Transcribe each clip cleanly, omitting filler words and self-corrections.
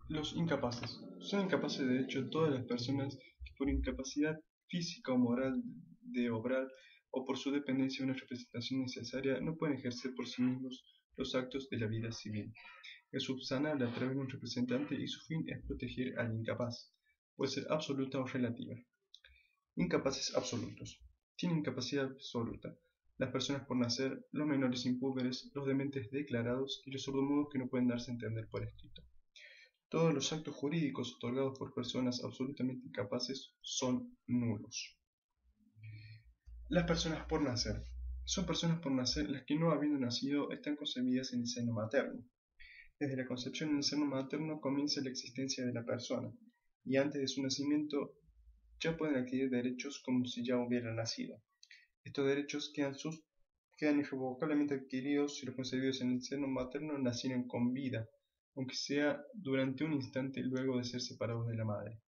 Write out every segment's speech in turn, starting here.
Los incapaces. Son incapaces de hecho todas las personas que por incapacidad física o moral de obrar o por su dependencia de una representación necesaria no pueden ejercer por sí mismos los actos de la vida civil. Es subsanable a través de un representante y su fin es proteger al incapaz. Puede ser absoluta o relativa. Incapaces absolutos. Tienen incapacidad absoluta. Las personas por nacer, los menores impúberes, los dementes declarados y los sordomudos que no pueden darse a entender por escrito. Todos los actos jurídicos otorgados por personas absolutamente incapaces son nulos. Las personas por nacer. Son personas por nacer las que no habiendo nacido están concebidas en el seno materno. Desde la concepción en el seno materno comienza la existencia de la persona, y antes de su nacimiento ya pueden adquirir derechos como si ya hubieran nacido. Estos derechos quedan irrevocablemente adquiridos si los concebidos en el seno materno nacieron con vida, aunque sea durante un instante luego de ser separados de la madre.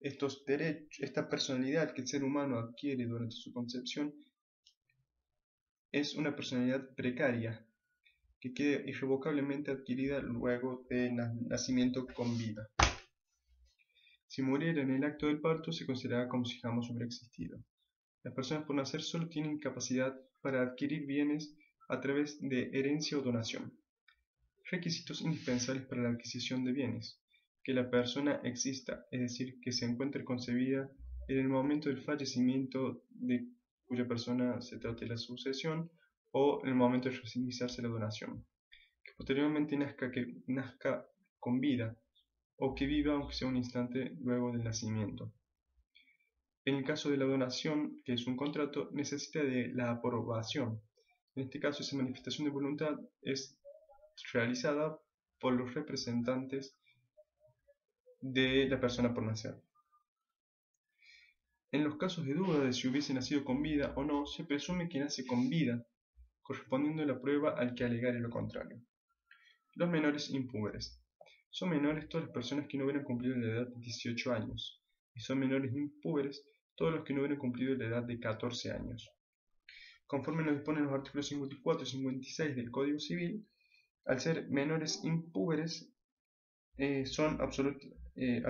Esta personalidad que el ser humano adquiere durante su concepción es una personalidad precaria, que queda irrevocablemente adquirida luego del nacimiento con vida. Si muriera en el acto del parto, se considerará como si jamás hubiera existido. Las personas por nacer solo tienen capacidad para adquirir bienes a través de herencia o donación. Requisitos indispensables para la adquisición de bienes: que la persona exista, es decir, que se encuentre concebida en el momento del fallecimiento de cuya persona se trate la sucesión o en el momento de realizarse la donación, que posteriormente nazca con vida o que viva aunque sea un instante luego del nacimiento. En el caso de la donación, que es un contrato, necesita de la aprobación. En este caso, esa manifestación de voluntad es realizada por los representantes de la persona por nacer. En los casos de duda de si hubiese nacido con vida o no, se presume que nace con vida, correspondiendo la prueba al que alegare lo contrario. Los menores impúberes. Son menores todas las personas que no hubieran cumplido la edad de 18 años, y son menores impúberes todos los que no hubieran cumplido la edad de 14 años. Conforme nos disponen los artículos 54 y 56 del Código Civil, al ser menores impúberes, al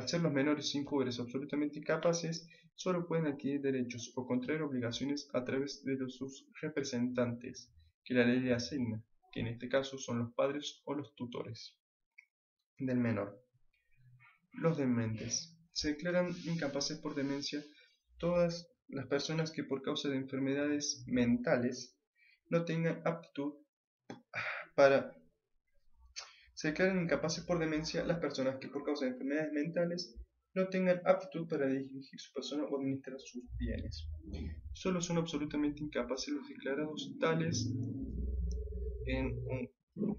ser los menores impúberes absolutamente incapaces, solo pueden adquirir derechos o contraer obligaciones a través de sus representantes, que la ley le asigna, que en este caso son los padres o los tutores del menor. Los dementes. Se declaran incapaces por demencia todas las personas que por causa de enfermedades mentales no tengan aptitud para... Se declaran incapaces por demencia las personas que por causa de enfermedades mentales no tengan aptitud para dirigir su persona o administrar sus bienes. Solo son absolutamente incapaces los declarados tales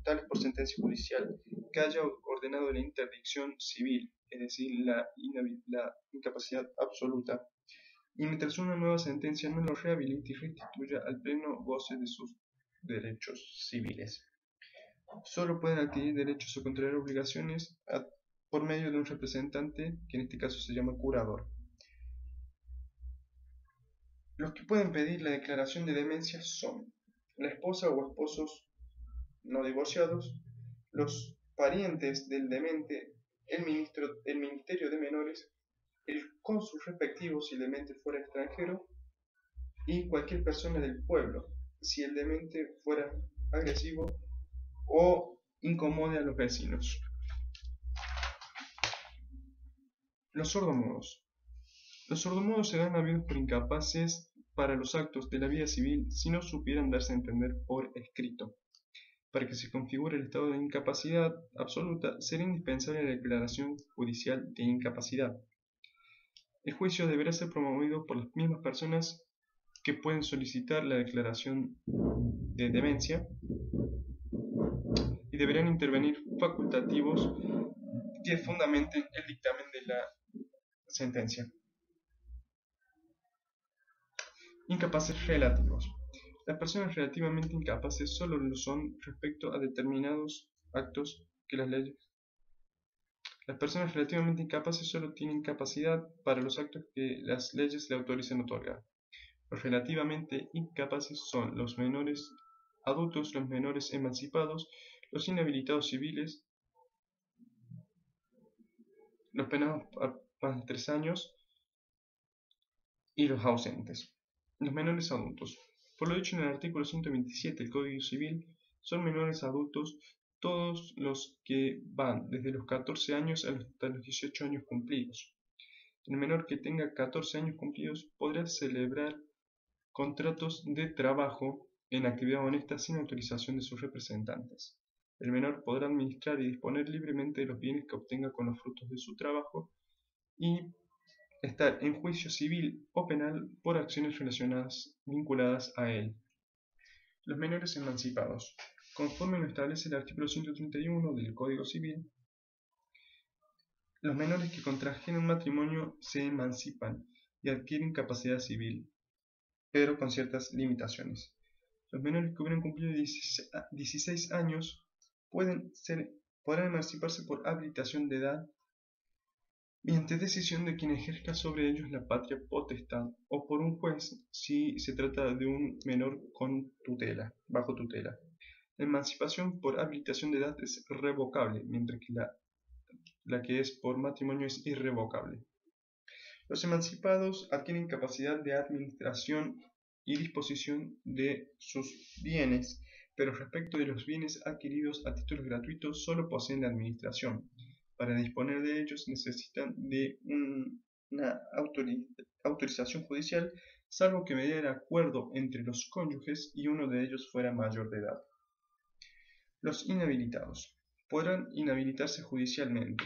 tales por sentencia judicial que haya ordenado la interdicción civil, es decir, la incapacidad absoluta, y mientras una nueva sentencia no lo rehabilite y restituya al pleno goce de sus derechos civiles. Solo pueden adquirir derechos o contraer obligaciones por medio de un representante, que en este caso se llama curador. Los que pueden pedir la declaración de demencia son la esposa o esposos no divorciados, los parientes del demente, el Ministerio de Menores, el cónsul respectivo si el demente fuera extranjero y cualquier persona del pueblo si el demente fuera agresivo o incomode a los vecinos. Los sordomudos. Los sordomudos serán habidos por incapaces para los actos de la vida civil si no supieran darse a entender por escrito. Para que se configure el estado de incapacidad absoluta, será indispensable la declaración judicial de incapacidad. El juicio deberá ser promovido por las mismas personas que pueden solicitar la declaración de demencia y deberán intervenir facultativos que fundamenten el dictamen de la sentencia. Incapaces relativos. Las personas relativamente incapaces solo lo son respecto a determinados actos que las leyes. Las personas relativamente incapaces solo tienen capacidad para los actos que las leyes le autorizan otorgar. Los relativamente incapaces son los menores adultos, los menores emancipados, los inhabilitados civiles, los penados a más de 3 años y los ausentes. Los menores adultos. Por lo dicho en el artículo 127 del Código Civil, son menores adultos todos los que van desde los 14 años hasta los 18 años cumplidos. El menor que tenga 14 años cumplidos podrá celebrar contratos de trabajo en actividad honesta sin autorización de sus representantes. El menor podrá administrar y disponer libremente de los bienes que obtenga con los frutos de su trabajo y estar en juicio civil o penal por acciones relacionadas vinculadas a él. Los menores emancipados. Conforme lo establece el artículo 131 del Código Civil, los menores que contrajeron matrimonio se emancipan y adquieren capacidad civil, pero con ciertas limitaciones. Los menores que hubieran cumplido 16 años podrán emanciparse por habilitación de edad mediante decisión de quien ejerza sobre ellos la patria potestad o por un juez si se trata de un menor con tutela, bajo tutela. La emancipación por habilitación de edad es revocable, mientras que la que es por matrimonio es irrevocable. Los emancipados adquieren capacidad de administración y disposición de sus bienes, pero respecto de los bienes adquiridos a títulos gratuitos solo poseen la administración. Para disponer de ellos necesitan de una autorización judicial, salvo que mediara acuerdo entre los cónyuges y uno de ellos fuera mayor de edad. Los inhabilitados podrán inhabilitarse judicialmente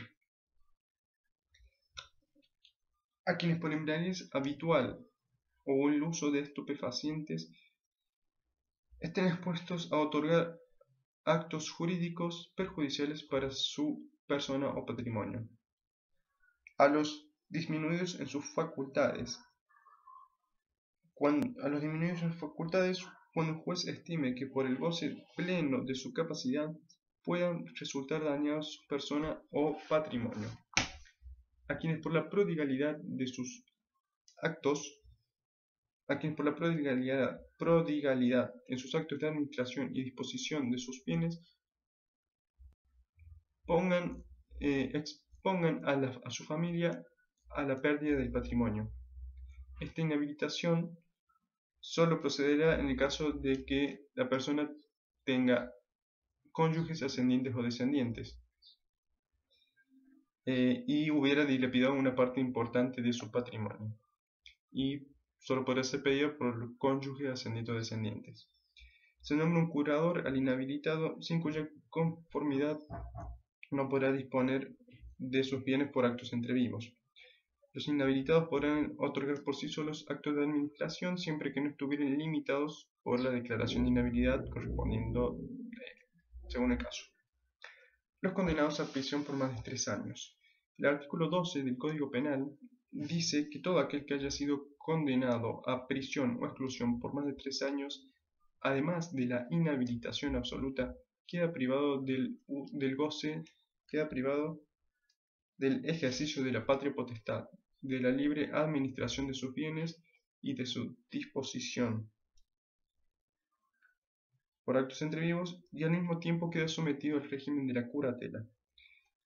a quienes por embriaguez habitual o el uso de estupefacientes estén expuestos a otorgar actos jurídicos perjudiciales para su persona o patrimonio. A los disminuidos en sus facultades. Cuando el juez estime que por el goce pleno de su capacidad puedan resultar dañados su persona o patrimonio. A quienes por la prodigalidad de sus actos prodigalidad en sus actos de administración y disposición de sus bienes expongan a su familia a la pérdida del patrimonio. Esta inhabilitación solo procederá en el caso de que la persona tenga cónyuges ascendientes o descendientes y hubiera dilapidado una parte importante de su patrimonio, y solo podrá ser pedido por cónyuges ascendientes o descendientes. Se nombra un curador al inhabilitado, sin cuya conformidad no podrá disponer de sus bienes por actos entre vivos. Los inhabilitados podrán otorgar por sí solos actos de administración siempre que no estuvieran limitados por la declaración de inhabilidad correspondiendo según el caso. Los condenados a prisión por más de 3 años. El artículo 12 del Código Penal dice que todo aquel que haya sido condenado a prisión o exclusión por más de 3 años, además de la inhabilitación absoluta, queda privado del ejercicio de la patria potestad, de la libre administración de sus bienes y de su disposición por actos entre vivos, y al mismo tiempo queda sometido al régimen de la curatela.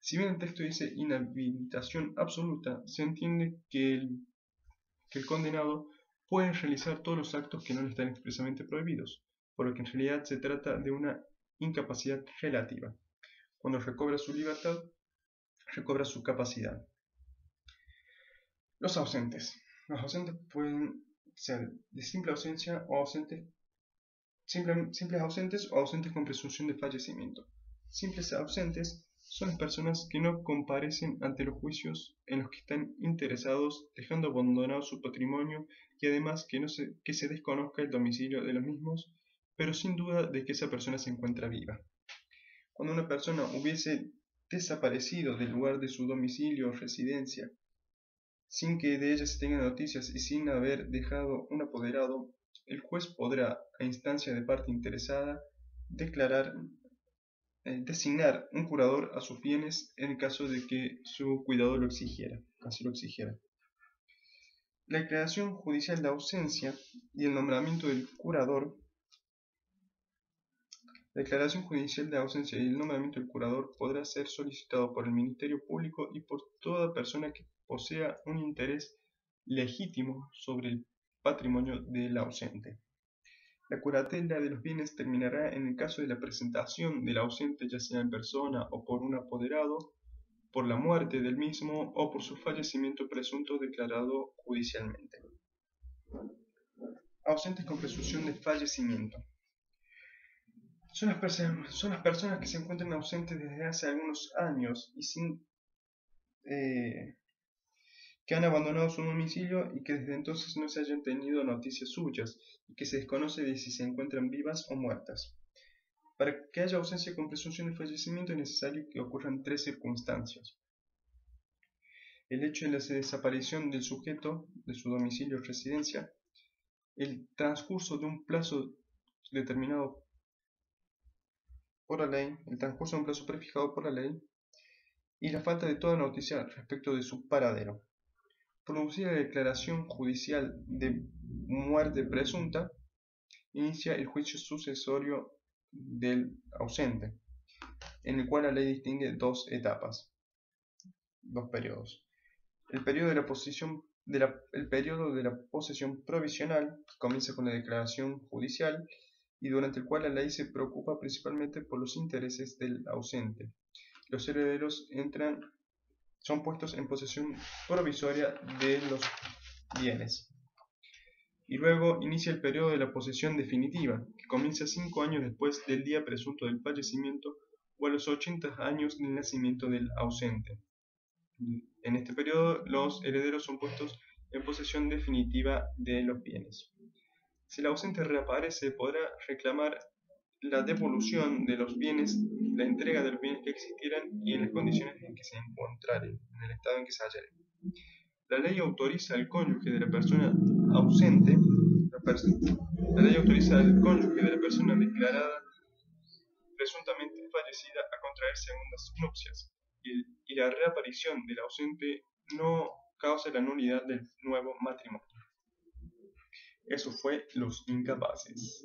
Si bien el texto dice inhabilitación absoluta, se entiende que el condenado puede realizar todos los actos que no le están expresamente prohibidos, por lo que en realidad se trata de una incapacidad relativa. Cuando recobra su libertad, recobra su capacidad. Los ausentes. Los ausentes pueden ser de simple ausencia o simples ausentes o ausentes con presunción de fallecimiento. Simples ausentes son las personas que no comparecen ante los juicios en los que están interesados, dejando abandonado su patrimonio y además que se desconozca el domicilio de los mismos, pero sin duda de que esa persona se encuentra viva. Cuando una persona hubiese desaparecido del lugar de su domicilio o residencia, sin que de ella se tengan noticias y sin haber dejado un apoderado, el juez podrá, a instancia de parte interesada, designar un curador a sus bienes en el caso de que su cuidado así lo exigiera. La declaración judicial de ausencia y el nombramiento del curador La declaración judicial de ausencia y el nombramiento del curador podrá ser solicitado por el Ministerio Público y por toda persona que posea un interés legítimo sobre el patrimonio del ausente. La curatela de los bienes terminará en el caso de la presentación del ausente, ya sea en persona o por un apoderado, por la muerte del mismo o por su fallecimiento presunto declarado judicialmente. Ausentes con presunción de fallecimiento. Son las personas que se encuentran ausentes desde hace algunos años y que han abandonado su domicilio y que desde entonces no se hayan tenido noticias suyas y que se desconoce de si se encuentran vivas o muertas. Para que haya ausencia con presunción de fallecimiento es necesario que ocurran tres circunstancias: el hecho de la desaparición del sujeto de su domicilio o residencia, el transcurso de un plazo determinado por la ley, el transcurso de un plazo prefijado por la ley, y la falta de toda noticia respecto de su paradero. Producida la declaración judicial de muerte presunta, inicia el juicio sucesorio del ausente, en el cual la ley distingue dos etapas, dos periodos. El periodo de la posesión provisional, que comienza con la declaración judicial y durante el cual la ley se preocupa principalmente por los intereses del ausente. Los herederos son puestos en posesión provisoria de los bienes. Y luego inicia el periodo de la posesión definitiva, que comienza 5 años después del día presunto del fallecimiento o a los 80 años del nacimiento del ausente. En este periodo, los herederos son puestos en posesión definitiva de los bienes. Si el ausente reaparece, podrá reclamar la devolución de los bienes, la entrega de los bienes que existieran y en las condiciones en que se encontraren, en el estado en que se hallaren. La ley autoriza al cónyuge de la persona ausente, la ley autoriza al cónyuge de la persona declarada presuntamente fallecida a contraer segundas nupcias, y la reaparición del ausente no causa la nulidad del nuevo matrimonio. Eso fue Los Incapaces.